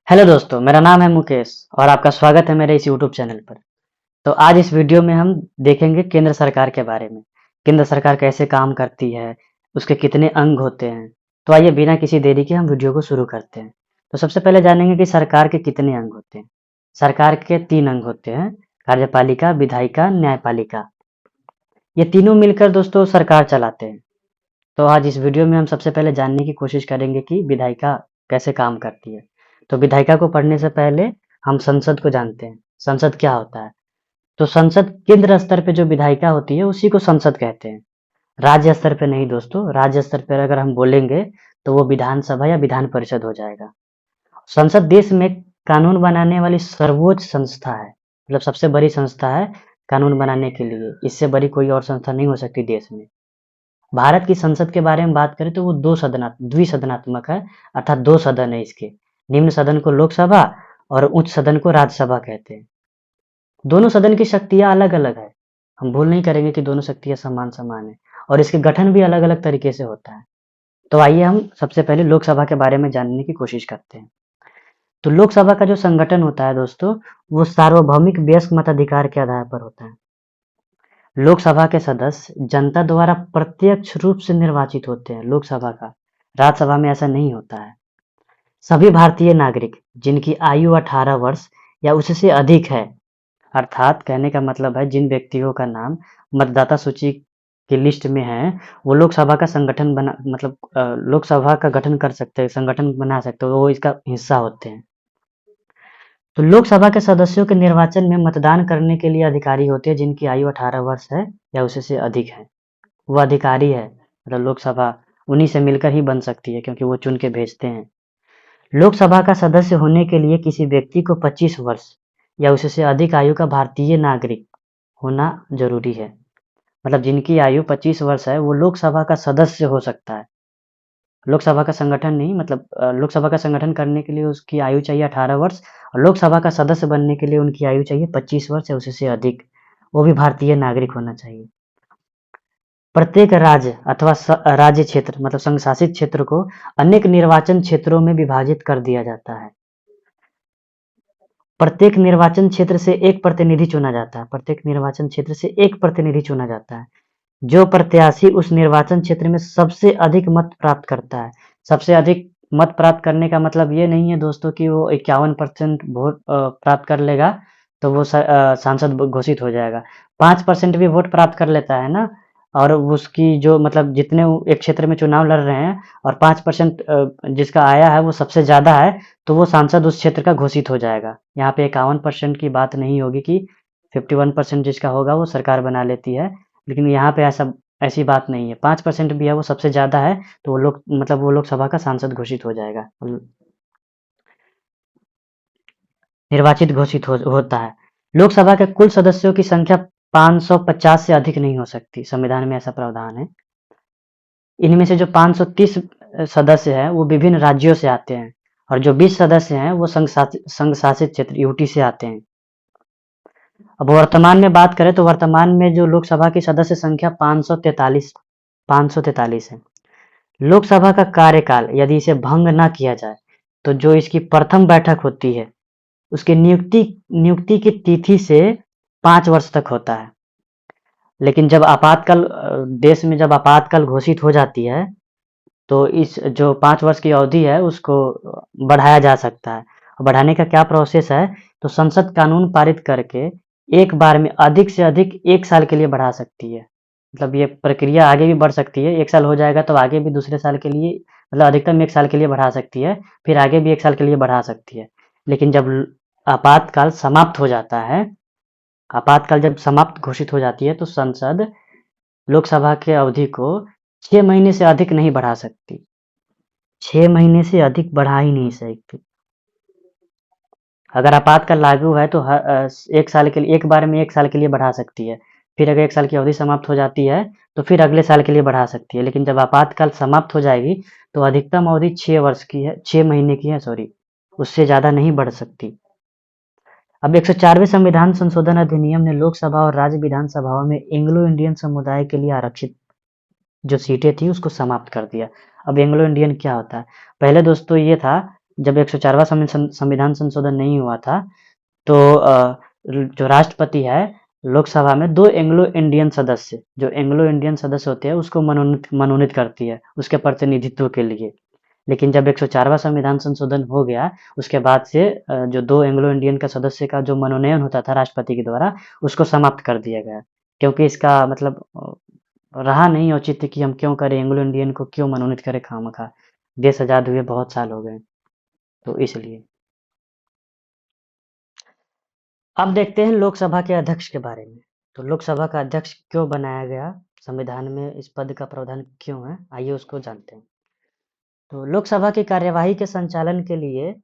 Hello दोस्तों, मेरा नाम है मुकेश और आपका स्वागत है मेरे इस यूट्यूब चैनल पर। तो आज इस वीडियो में हम देखेंगे केंद्र सरकार के बारे में। केंद्र सरकार कैसे काम करती है, उसके कितने अंग होते हैं। तो आइए बिना किसी देरी के हम वीडियो को शुरू करते हैं। तो सबसे पहले जानेंगे कि सरकार के कितने अंग होते हैं। सरकार के 3 अंग होते हैं: कार्यपालिका, विधायिका, न्यायपालिका। ये तीनों मिलकर दोस्तों सरकार चलाते हैं। तो आज इस वीडियो में हम सबसे पहले जानने की कोशिश करेंगे कि विधायिका कैसे काम करती है। तो विधायिका को पढ़ने से पहले हम संसद को जानते हैं। संसद क्या होता है? तो संसद केंद्र स्तर पे जो विधायिका होती है उसी को संसद कहते हैं। राज्य स्तर पे नहीं दोस्तों, राज्य स्तर पर अगर हम बोलेंगे तो वो विधानसभा या विधान परिषद हो जाएगा। संसद देश में कानून बनाने वाली सर्वोच्च संस्था है, मतलब सबसे बड़ी संस्था है कानून बनाने के लिए। इससे बड़ी कोई और संस्था नहीं हो सकती देश में। भारत की संसद के बारे में बात करें तो वो द्विसदनात्मक है, अर्थात 2 सदन है इसके। निम्न सदन को लोकसभा और उच्च सदन को राज्यसभा कहते हैं। दोनों सदन की शक्तियाँ अलग-अलग है। हम भूल नहीं करेंगे कि दोनों शक्तियाँ समान-समान है और इसके गठन भी अलग-अलग तरीके से होता है। तो आइए हम सबसे पहले लोकसभा के बारे में जानने की कोशिश करते हैं। तो लोकसभा का जो संगठन होता है दोस्तों, वो सार्वभौमिक वयस्क मताधिकार के आधार पर होता है। लोकसभा के सदस्य जनता द्वारा प्रत्यक्ष रूप से निर्वाचित होते हैं। लोकसभा का, राज्यसभा में ऐसा नहीं होता है। सभी भारतीय नागरिक जिनकी आयु 18 वर्ष या उससे अधिक है, अर्थात कहने का मतलब है जिन व्यक्तियों का नाम मतदाता सूची की लिस्ट में है, वो लोकसभा का संगठन बना मतलब लोकसभा का गठन कर सकते हैं, संगठन बना सकते हैं, वो इसका हिस्सा होते हैं। तो लोकसभा के सदस्यों के निर्वाचन में मतदान करने के लिए अधिकारी होते हैं जिनकी आयु 18 वर्ष है या उससे अधिक है। वो अधिकारी है, मतलब लोकसभा उन्हीं से मिलकर ही बन सकती है क्योंकि वो चुन के भेजते हैं। लोकसभा का सदस्य होने के लिए किसी व्यक्ति को 25 वर्ष या उससे अधिक आयु का भारतीय नागरिक होना जरूरी है। मतलब जिनकी आयु 25 वर्ष है वो लोकसभा का सदस्य हो सकता है। लोकसभा का संगठन नहीं, मतलब लोकसभा का संगठन करने के लिए उसकी आयु चाहिए 18 वर्ष और लोकसभा का सदस्य बनने के लिए उनकी आयु चाहिए 25 वर्ष या उससे अधिक। वो भी भारतीय नागरिक होना चाहिए। प्रत्येक राज्य अथवा राज्य क्षेत्र मतलब संघ शासित क्षेत्र को अनेक निर्वाचन क्षेत्रों में विभाजित कर दिया जाता है। प्रत्येक निर्वाचन क्षेत्र से एक प्रतिनिधि चुना जाता है। प्रत्येक निर्वाचन क्षेत्र से एक प्रतिनिधि चुना जाता है। जो प्रत्याशी उस निर्वाचन क्षेत्र में सबसे अधिक मत प्राप्त करता है। सबसे अधिक मत प्राप्त करने का मतलब ये नहीं है दोस्तों कि वो 51% वोट प्राप्त कर लेगा तो वो सांसद घोषित हो जाएगा। 5% भी वोट प्राप्त कर लेता है ना, और उसकी जो मतलब जितने एक क्षेत्र में चुनाव लड़ रहे हैं और 5% जिसका आया है वो सबसे ज्यादा है, तो वो सांसद उस क्षेत्र का घोषित हो जाएगा। यहाँ पे 51% की बात नहीं होगी कि 51% जिसका होगा वो सरकार बना लेती है, लेकिन यहाँ पे ऐसी बात नहीं है। 5% भी है, वो सबसे ज्यादा है, तो वो लोकसभा का सांसद घोषित हो जाएगा, निर्वाचित घोषित होता है। लोकसभा के कुल सदस्यों की संख्या 550 से अधिक नहीं हो सकती। संविधान में ऐसा प्रावधान है। इनमें से जो 530 सदस्य हैं वो विभिन्न राज्यों से आते हैं और जो 20 सदस्य हैं वो संघ शासित क्षेत्र यूटी से आते हैं। अब वर्तमान में बात करें तो वर्तमान में जो लोकसभा की सदस्य संख्या 543 है। लोकसभा का कार्यकाल यदि इसे भंग ना किया जाए तो जो इसकी प्रथम बैठक होती है उसकी नियुक्ति की तिथि से 5 वर्ष तक होता है। लेकिन जब आपातकाल देश में जब आपातकाल घोषित हो जाती है तो इस जो 5 वर्ष की अवधि है उसको बढ़ाया जा सकता है। बढ़ाने का क्या प्रोसेस है? तो संसद कानून पारित करके एक बार में अधिक से अधिक 1 साल के लिए बढ़ा सकती है। मतलब ये प्रक्रिया आगे भी बढ़ सकती है। 1 साल हो जाएगा तो आगे भी दूसरे साल के लिए, मतलब अधिकतम 1 साल के लिए बढ़ा सकती है, फिर आगे भी 1 साल के लिए बढ़ा सकती है। लेकिन जब आपातकाल समाप्त हो जाता है, आपातकाल जब समाप्त घोषित हो जाती है तो संसद लोकसभा के अवधि को 6 महीने से अधिक नहीं बढ़ा सकती। 6 महीने से अधिक बढ़ा ही नहीं सकती। अगर आपातकाल लागू है तो 1 साल के लिए, एक बार में 1 साल के लिए बढ़ा सकती है। फिर अगर 1 साल की अवधि समाप्त हो जाती है तो फिर अगले साल के लिए बढ़ा सकती है। लेकिन जब आपातकाल समाप्त हो जाएगी तो अधिकतम अवधि 6 वर्ष की है, 6 महीने की है, सॉरी, उससे ज्यादा नहीं बढ़ सकती। अब 104वें संविधान संशोधन अधिनियम ने लोकसभा और राज्य विधानसभाओं में एंग्लो इंडियन समुदाय के लिए आरक्षित जो सीटें थी उसको समाप्त कर दिया। अब एंग्लो इंडियन क्या होता है? पहले दोस्तों ये था, जब 104वां संविधान संशोधन नहीं हुआ था, तो जो राष्ट्रपति है, लोकसभा में 2 एंग्लो इंडियन सदस्य, जो एंग्लो इंडियन सदस्य होते हैं, उसको मनोनीत करती है, उसके प्रतिनिधित्व के लिए। लेकिन जब 104वां संविधान संशोधन हो गया, उसके बाद से जो 2 एंग्लो इंडियन का सदस्य का जो मनोनयन होता था राष्ट्रपति के द्वारा, उसको समाप्त कर दिया गया। क्योंकि इसका मतलब रहा नहीं औचित्य कि हम क्यों करें, एंग्लो इंडियन को क्यों मनोनीत करें खामखा। देश आज़ाद हुए बहुत साल हो गए, तो इसलिए। अब देखते हैं लोकसभा के अध्यक्ष के बारे में। तो लोकसभा का अध्यक्ष क्यों बनाया गया, संविधान में इस पद का प्रावधान क्यों है, आइए उसको जानते हैं। तो लोकसभा की कार्यवाही के संचालन के लिए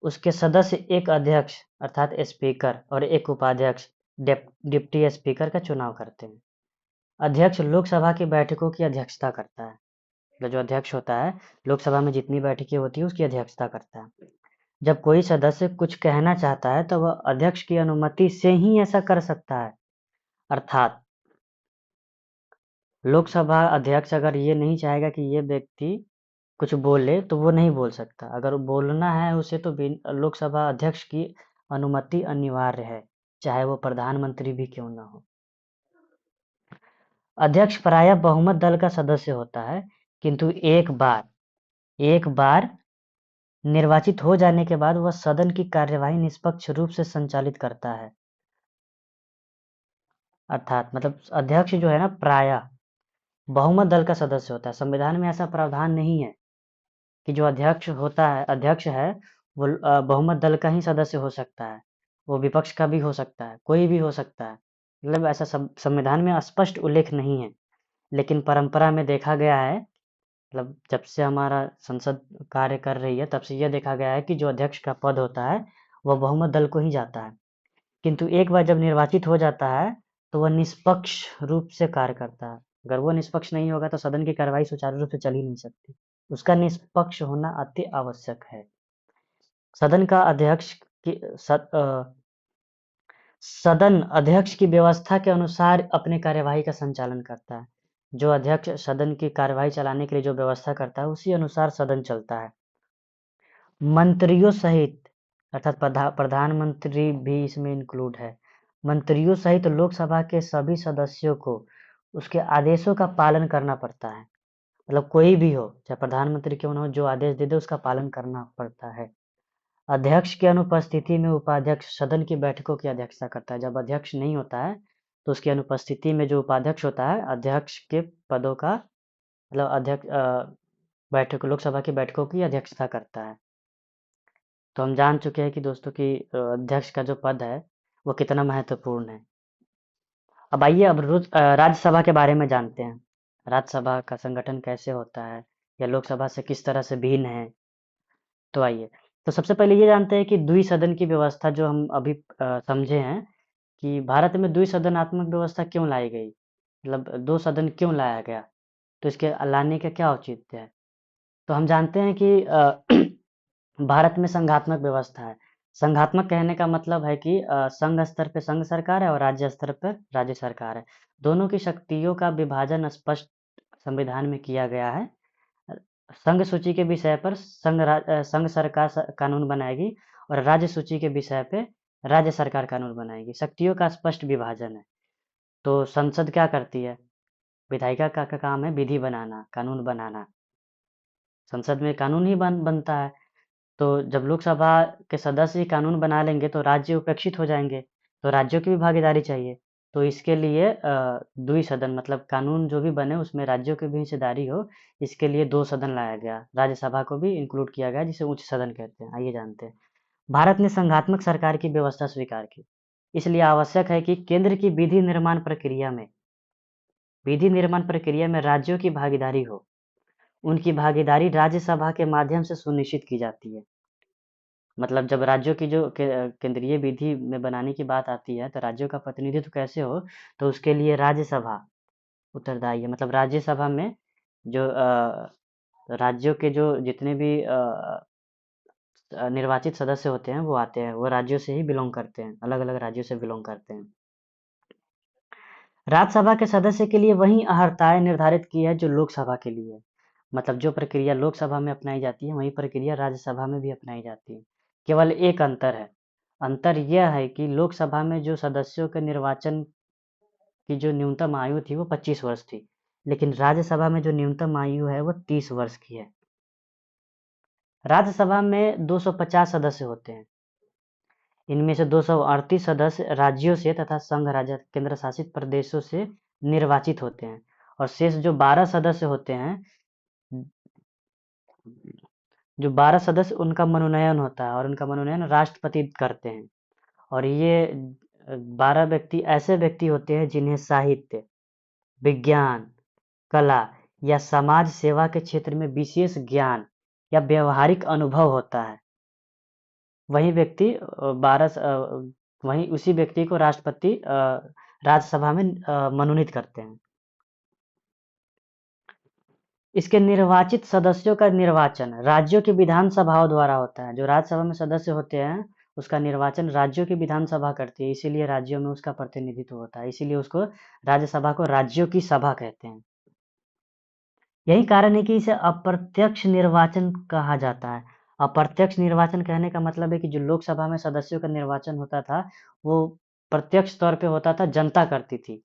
उसके सदस्य एक अध्यक्ष अर्थात स्पीकर और एक उपाध्यक्ष डिप्टी स्पीकर का चुनाव करते हैं। अध्यक्ष लोकसभा की बैठकों की अध्यक्षता करता है। मतलब जो अध्यक्ष होता है, लोकसभा में जितनी बैठकें होती है उसकी अध्यक्षता करता है। जब कोई सदस्य कुछ कहना चाहता है तो वह अध्यक्ष की अनुमति से ही ऐसा कर सकता है। अर्थात लोकसभा अध्यक्ष अगर ये नहीं चाहेगा कि ये व्यक्ति कुछ बोले तो वो नहीं बोल सकता। अगर बोलना है उसे तो लोकसभा अध्यक्ष की अनुमति अनिवार्य है, चाहे वो प्रधानमंत्री भी क्यों ना हो। अध्यक्ष प्रायः बहुमत दल का सदस्य होता है, किंतु एक बार निर्वाचित हो जाने के बाद वह सदन की कार्यवाही निष्पक्ष रूप से संचालित करता है। अर्थात मतलब अध्यक्ष जो है ना, प्रायः बहुमत दल का सदस्य होता है। संविधान में ऐसा प्रावधान नहीं है कि जो अध्यक्ष है, वो बहुमत दल का ही सदस्य हो सकता है। वो विपक्ष का भी हो सकता है, कोई भी हो सकता है। मतलब ऐसा संविधान में स्पष्ट उल्लेख नहीं है, लेकिन परंपरा में देखा गया है, मतलब जब से हमारा संसद कार्य कर रही है, तब से यह देखा गया है कि जो अध्यक्ष का पद होता है, वह बहुमत दल को ही जाता है। किंतु एक बार जब निर्वाचित हो जाता है, तो वह निष्पक्ष रूप से कार्य करता है। अगर वो निष्पक्ष नहीं होगा तो सदन की कार्यवाही सुचारू रूप से चल ही नहीं सकती। उसका निष्पक्ष होना अति आवश्यक है। सदन का अध्यक्ष की सदन अध्यक्ष की व्यवस्था के अनुसार अपने कार्यवाही का संचालन करता है। जो अध्यक्ष सदन की कार्यवाही चलाने के लिए जो व्यवस्था करता है, उसी अनुसार सदन चलता है। मंत्रियों सहित अर्थात प्रधानमंत्री भी इसमें इंक्लूड है। मंत्रियों सहित लोकसभा के सभी सदस्यों को उसके आदेशों का पालन करना पड़ता है। मतलब कोई भी हो, चाहे प्रधानमंत्री क्यों ना हो, जो आदेश दे दे उसका पालन करना पड़ता है। अध्यक्ष की अनुपस्थिति में उपाध्यक्ष सदन की बैठकों की अध्यक्षता करता है। जब अध्यक्ष नहीं होता है, तो उसकी अनुपस्थिति में जो उपाध्यक्ष होता है, अध्यक्ष के पदों का मतलब लोकसभा की बैठकों की अध्यक्षता करता है। तो हम जान चुके हैं कि दोस्तों कि अध्यक्ष का जो पद है, वो कितना महत्वपूर्ण है। अब आइए अब राज्यसभा के बारे में जानते हैं। राज्यसभा का संगठन कैसे होता है, या लोकसभा से किस तरह से भिन्न है। तो आइए, तो सबसे पहले ये जानते हैं कि द्विसदन की व्यवस्था जो हम अभी समझे हैं कि भारत में द्विसदनात्मक व्यवस्था क्यों लाई गई, मतलब 2 सदन क्यों लाया गया, तो इसके लाने का क्या औचित्य है। तो हम जानते हैं कि भारत में संघात्मक व्यवस्था है। संघात्मक कहने का मतलब है कि संघ स्तर पे संघ सरकार है और राज्य स्तर पर राज्य सरकार है। दोनों की शक्तियों का विभाजन स्पष्ट संविधान में किया गया है। संघ सूची के विषय पर संघ सरकार कानून बनाएगी और राज्य सूची के विषय पे राज्य सरकार कानून बनाएगी। शक्तियों का स्पष्ट विभाजन है। तो संसद क्या करती है, विधायिका का काम है विधि बनाना, कानून बनाना। संसद में कानून ही बनता है। तो जब लोकसभा के सदस्य ही कानून बना लेंगे तो राज्य उपेक्षित हो जाएंगे, तो राज्यों की भी भागीदारी चाहिए। तो इसके लिए द्विसदन मतलब कानून जो भी बने उसमें राज्यों की भी हिस्सेदारी हो, इसके लिए 2 सदन लाया गया। राज्यसभा को भी इंक्लूड किया गया, जिसे उच्च सदन कहते हैं। आइए जानते हैं। भारत ने संघात्मक सरकार की व्यवस्था स्वीकार की। इसलिए आवश्यक है कि केंद्र की विधि निर्माण प्रक्रिया में राज्यों की भागीदारी हो। उनकी भागीदारी राज्यसभा के माध्यम से सुनिश्चित की जाती है। मतलब जब राज्यों की जो केंद्रीय विधि में बनाने की बात आती है, तो राज्यों का प्रतिनिधित्व कैसे हो, तो उसके लिए राज्यसभा उत्तरदायी है। मतलब राज्यसभा में जो राज्यों के जो जितने भी निर्वाचित सदस्य होते हैं, वो आते हैं, वो राज्यों से ही बिलोंग करते हैं, अलग-अलग राज्यों से बिलोंग करते हैं। राज्यसभा के सदस्य के लिए वही अर्हताएं निर्धारित की है जो लोकसभा के लिए है। मतलब जो प्रक्रिया लोकसभा में अपनाई जाती है वही प्रक्रिया राज्यसभा में भी अपनाई जाती है। केवल एक अंतर है, अंतर यह है कि लोकसभा में जो सदस्यों के निर्वाचन की जो न्यूनतम आयु थी वो 25 वर्ष थी, लेकिन राज्यसभा में जो न्यूनतम आयु है वो 30 वर्ष की है। राज्यसभा में 250 सदस्य होते हैं। इनमें से 238 सदस्य राज्यों से तथा संघ राज्य केंद्र शासित प्रदेशों से निर्वाचित होते हैं, और शेष जो 12 सदस्य होते हैं, जो 12 सदस्य उनका मनोनयन होता है, और उनका मनोनयन राष्ट्रपति करते हैं। और ये 12 व्यक्ति ऐसे व्यक्ति होते हैं जिन्हें साहित्य, विज्ञान, कला या समाज सेवा के क्षेत्र में विशेष ज्ञान या व्यवहारिक अनुभव होता है। वही व्यक्ति 12 वहीं उसी व्यक्ति को राष्ट्रपति राज्यसभा में मनोनीत करते हैं। इसके निर्वाचित सदस्यों का निर्वाचन राज्यों की विधानसभाओं द्वारा होता है। जो राज्यसभा में सदस्य होते हैं उसका निर्वाचन राज्यों की विधानसभा करती है, इसीलिए राज्यों में उसका प्रतिनिधित्व होता है, इसीलिए उसको राज्यसभा को राज्यों की सभा कहते हैं। यही कारण है कि इसे अप्रत्यक्ष निर्वाचन कहा जाता है। अप्रत्यक्ष निर्वाचन कहने का मतलब है कि जो लोकसभा में सदस्यों का निर्वाचन होता था वो प्रत्यक्ष तौर पे होता था, जनता करती थी।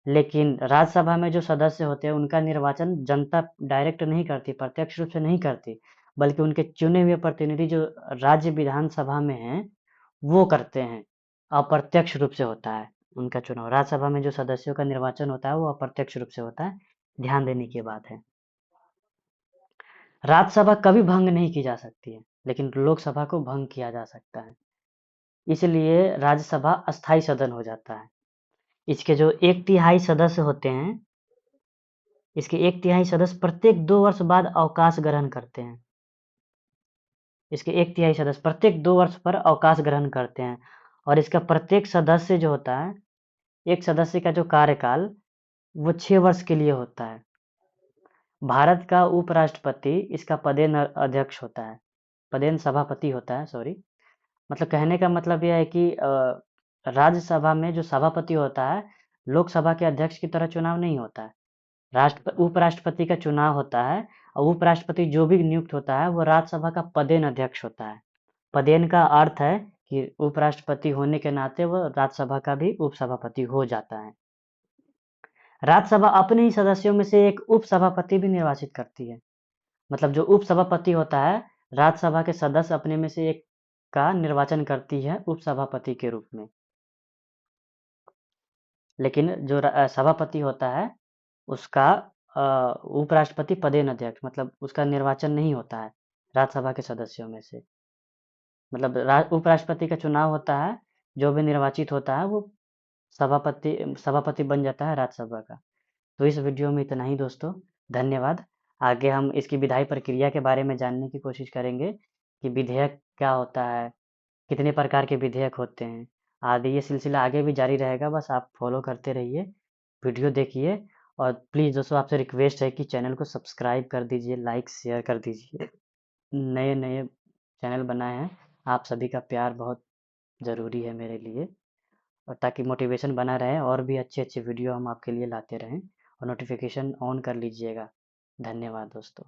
लेकिन राज्यसभा में जो सदस्य होते हैं उनका निर्वाचन जनता डायरेक्ट नहीं करती, प्रत्यक्ष रूप से नहीं करती, बल्कि उनके चुने हुए प्रतिनिधि जो राज्य विधानसभा में हैं वो करते हैं। अप्रत्यक्ष रूप से होता है उनका चुनाव। राज्यसभा में जो सदस्यों का निर्वाचन होता है वो अप्रत्यक्ष रूप से होता है। ध्यान देने की बात है। राज्यसभा कभी भंग नहीं की जा सकती है, लेकिन लोकसभा को भंग किया जा सकता है। इसलिए राज्यसभा अस्थायी सदन हो जाता है। इसके जो एक तिहाई सदस्य होते हैं, इसके एक तिहाई सदस्य प्रत्येक 2 वर्ष बाद अवकाश ग्रहण करते हैं। इसके एक तिहाई सदस्य प्रत्येक 2 वर्ष पर अवकाश ग्रहण करते हैं, और इसका प्रत्येक सदस्य जो होता है, एक सदस्य का जो कार्यकाल वो 6 वर्ष के लिए होता है। भारत का उपराष्ट्रपति इसका पदेन अध्यक्ष होता है, पदेन सभापति होता है, सॉरी। मतलब कहने का मतलब यह है कि राज्यसभा में जो सभापति होता है, लोकसभा के अध्यक्ष की तरह चुनाव नहीं होता है। उपराष्ट्रपति का चुनाव होता है, और उपराष्ट्रपति जो भी नियुक्त होता है वो राज्यसभा का पदेन अध्यक्ष होता है। पदेन का अर्थ है कि उपराष्ट्रपति होने के नाते वो राज्यसभा का भी उपसभापति हो जाता है। राज्यसभा अपने ही सदस्यों में से एक उपसभापति भी निर्वाचित करती है। मतलब जो उपसभापति होता है, राज्यसभा के सदस्य अपने में से एक का निर्वाचन करती है उपसभापति के रूप में। लेकिन जो सभापति होता है उसका उपराष्ट्रपति पदेन अध्यक्ष, मतलब उसका निर्वाचन नहीं होता है राज्यसभा के सदस्यों में से। मतलब उपराष्ट्रपति का चुनाव होता है, जो भी निर्वाचित होता है वो सभापति बन जाता है राज्यसभा का। तो इस वीडियो में इतना ही दोस्तों, धन्यवाद। आगे हम इसकी विधायी प्रक्रिया के बारे में जानने की कोशिश करेंगे कि विधेयक क्या होता है, कितने प्रकार के विधेयक होते हैं आदि। ये सिलसिला आगे भी जारी रहेगा, बस आप फॉलो करते रहिए, वीडियो देखिए, और प्लीज़ दोस्तों आपसे रिक्वेस्ट है कि चैनल को सब्सक्राइब कर दीजिए, लाइक शेयर कर दीजिए। नए नए चैनल बनाए हैं, आप सभी का प्यार बहुत ज़रूरी है मेरे लिए, और ताकि मोटिवेशन बना रहे और भी अच्छे अच्छे वीडियो हम आपके लिए लाते रहें, और नोटिफिकेशन ऑन कर लीजिएगा। धन्यवाद दोस्तों।